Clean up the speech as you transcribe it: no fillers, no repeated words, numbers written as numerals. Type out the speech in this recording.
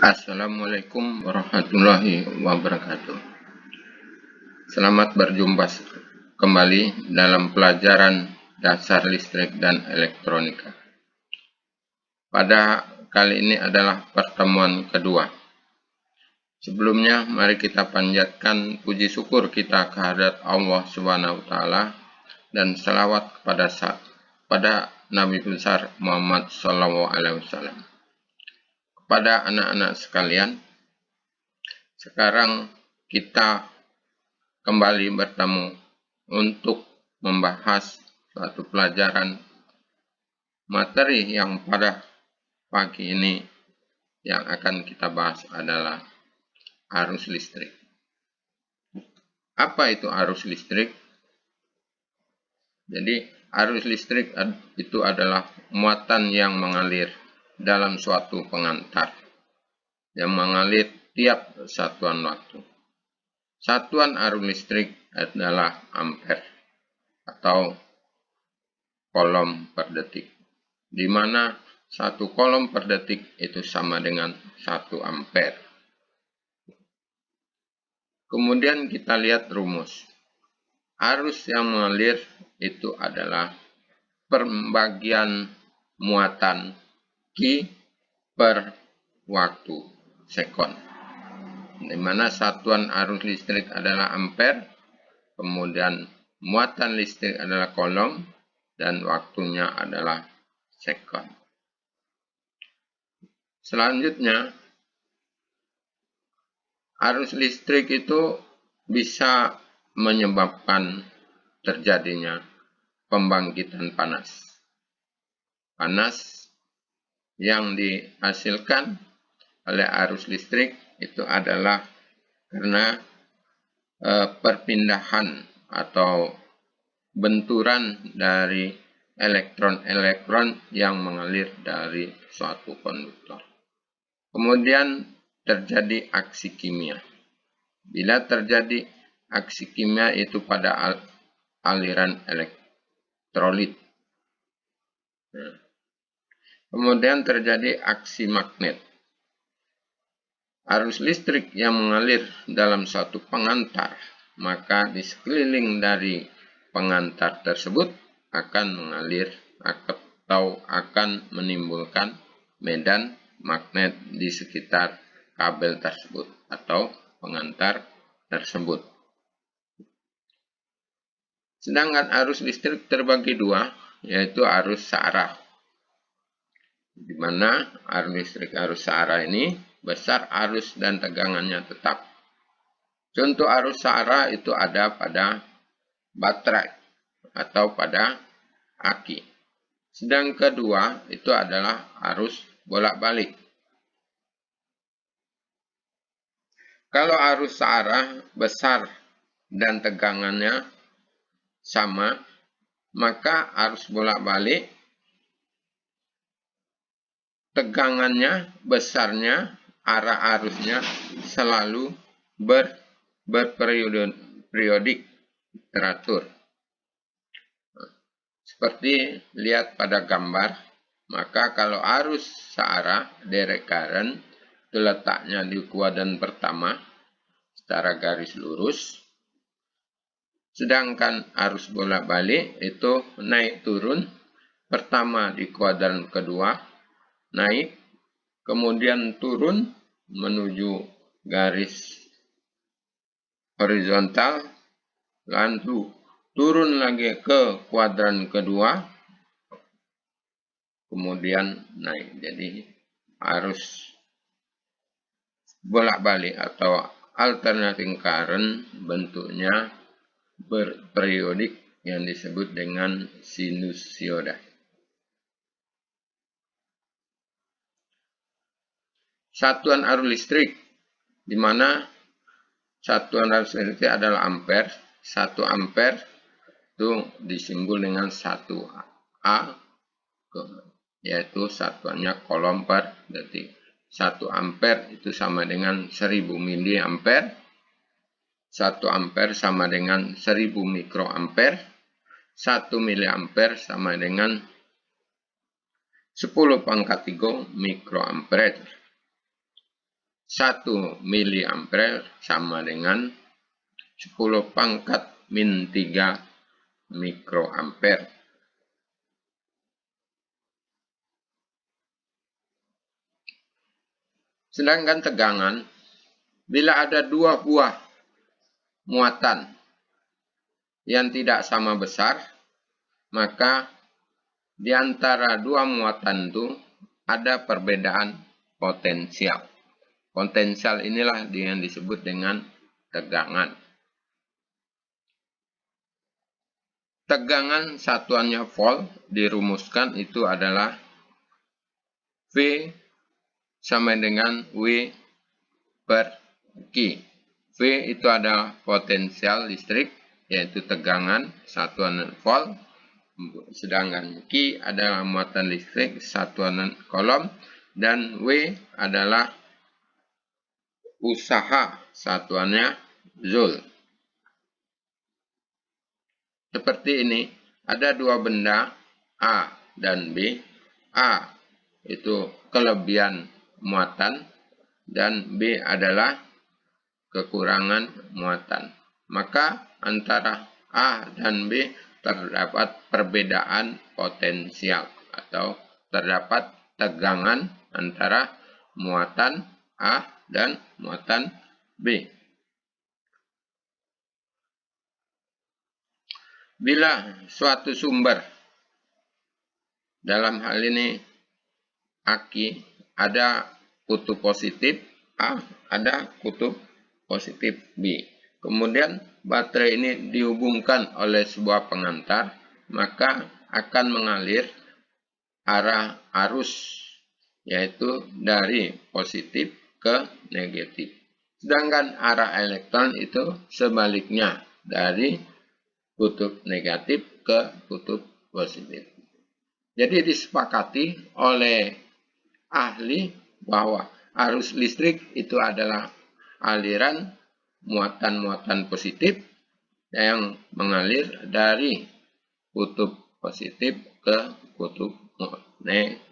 Assalamualaikum warahmatullahi wabarakatuh. Selamat berjumpa kembali dalam pelajaran dasar listrik dan elektronika. Pada kali ini adalah pertemuan kedua. Sebelumnya, mari kita panjatkan puji syukur kita kehadirat Allah Subhanahu wa Ta'ala dan selawat kepada Nabi besar Muhammad SAW. Kepada anak-anak sekalian, sekarang kita kembali bertemu untuk membahas suatu pelajaran materi yang pada pagi ini yang akan kita bahas adalah arus listrik. Apa itu arus listrik? Jadi arus listrik itu adalah muatan yang mengalir dalam suatu pengantar yang mengalir tiap satuan waktu. Satuan arus listrik adalah ampere atau kolom per detik, di mana 1 kolom per detik itu sama dengan 1 ampere. Kemudian kita lihat rumus. Arus yang mengalir itu adalah pembagian muatan Q per waktu sekon, di mana satuan arus listrik adalah ampere, kemudian muatan listrik adalah kolom, dan waktunya adalah sekon. Selanjutnya, arus listrik itu bisa menyebabkan terjadinya pembangkitan panas. Panas yang dihasilkan oleh arus listrik itu adalah karena perpindahan atau benturan dari elektron-elektron yang mengalir dari suatu konduktor. Kemudian terjadi aksi kimia. Bila terjadi aksi kimia itu pada aliran elektrolit. Kemudian terjadi aksi magnet. Arus listrik yang mengalir dalam suatu pengantar, maka di sekeliling dari pengantar tersebut akan mengalir atau akan menimbulkan medan magnet di sekitar kabel tersebut atau pengantar tersebut. Sedangkan arus listrik terbagi dua, yaitu arus searah, di mana arus listrik arus searah ini besar arus dan tegangannya tetap. Contoh arus searah itu ada pada baterai atau pada aki. Sedang kedua itu adalah arus bolak-balik. Kalau arus searah besar dan tegangannya sama, maka arus bolak-balik tegangannya, besarnya, arah arusnya selalu berperiodik, teratur. Seperti lihat pada gambar, maka kalau arus searah direct current itu letaknya di kuadran pertama secara garis lurus. Sedangkan arus bolak-balik itu naik turun, pertama di kuadran kedua, naik, kemudian turun menuju garis horizontal, lalu turun lagi ke kuadran kedua, kemudian naik. Jadi arus bolak-balik atau alternating current bentuknya berperiodik yang disebut dengan sinusoida. Satuan arus listrik, di mana satuan arus listrik adalah ampere. 1 ampere itu disimbol dengan 1 A, yaitu satuannya kolom per detik. 1 ampere itu sama dengan 1000 miliampere. 1 ampere sama dengan 1000 mikroampere. 1 miliampere sama dengan 10⁻³ mikroampere. 1 miliampere sama dengan 10 pangkat min 3 mikroampere. Sedangkan tegangan, bila ada dua buah muatan yang tidak sama besar, maka di antara dua muatan itu ada perbedaan potensial. Potensial inilah yang disebut dengan tegangan. Tegangan satuannya volt dirumuskan itu adalah V sama dengan W per Q. V itu adalah potensial listrik, yaitu tegangan satuan volt. Sedangkan Q adalah muatan listrik satuan kolom. Dan W adalah usaha satuannya joule. Seperti ini, ada dua benda A dan B. A itu kelebihan muatan dan B adalah kekurangan muatan. Maka antara A dan B terdapat perbedaan potensial atau terdapat tegangan antara muatan A dan muatan B. Bila suatu sumber, dalam hal ini aki, ada kutub positif A, ada kutub positif B. Kemudian baterai ini dihubungkan oleh sebuah pengantar, maka akan mengalir arah arus, yaitu dari positif ke negatif. Sedangkan arah elektron itu sebaliknya, dari kutub negatif ke kutub positif. Jadi disepakati oleh ahli bahwa arus listrik itu adalah aliran muatan-muatan positif yang mengalir dari kutub positif ke kutub negatif.